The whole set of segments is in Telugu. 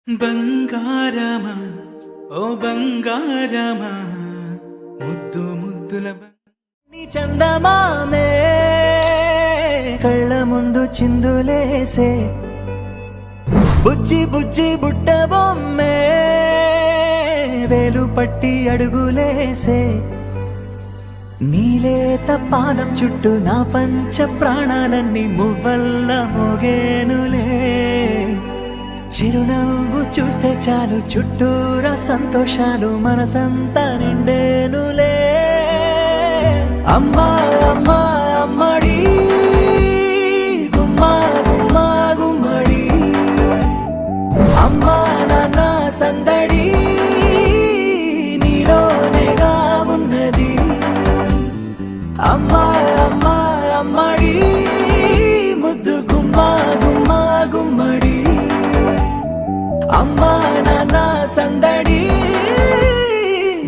బంగారమా ఓ బంగారమా ముద్దు ముద్దుల నీ చందమామే కళ్ళ ముందు చిందులేసే బుజ్జి బుజ్జి బుట్ట బొమ్మే వేలు పట్టి అడుగులేసే నీలేత పానం చుట్టూ నా పంచ ప్రాణాలన్నీ మువ్వల్ల మోగేనులే చిరునవ్వు చూస్తే చాలు చుట్టూరా సంతోషాలు మనసంతా నిండేనులే అమ్మా అమ్మా అమ్మడి గుమ్మా గుమ్మా గుమ్మడి అమ్మా నాన్న సందడి నీలోనేగా ఉన్నది అమ్మా అమ్మా అమ్మడి ముద్దు గుమ్మా గుమ్మా గుమ్మడి అమ్మా నాన్న సందడి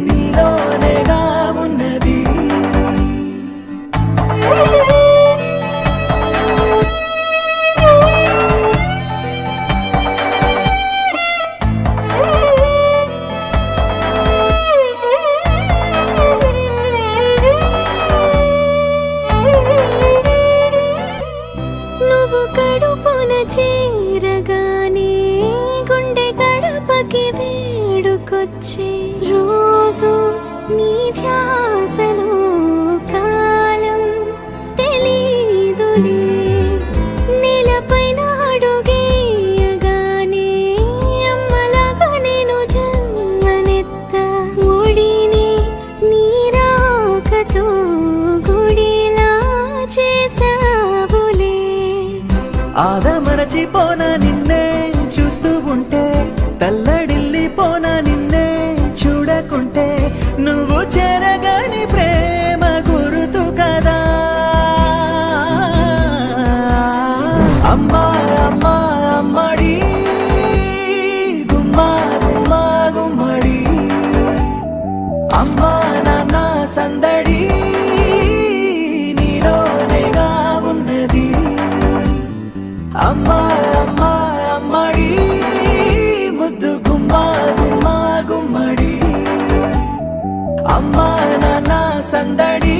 నీలోనేగా ఉన్నది నువ్వు కడుపున చేరగానే గుండె గడపకి వేడుకొచ్చే రోజు నీ ధ్యాసలో కాలం తెలీదులే నేలపైన అడుగేయగానే అమ్మలాగా నేను జన్మనెత్త ఒడిని నీ రాకతో గుడిలా చేసావులే ఆదమరచిపోనా నిన్నే చూస్తూ ఉంటే తల్లడిల్లిపోనా నిన్నే చూడకుంటే నువ్వు చెరగని ప్రేమ గురుతు కదా అమ్మా అమ్మా అమ్మడి గుమ్మా గుమ్మా గుమ్మడి అమ్మా నాన్న సందడి నీలోనేగా ఉన్నది అమ్మా అమ్మా అమ్మడి ముద్దు గుమ్మా గుమ్మా గుమ్మడి అమ్మా నాన్న సందడి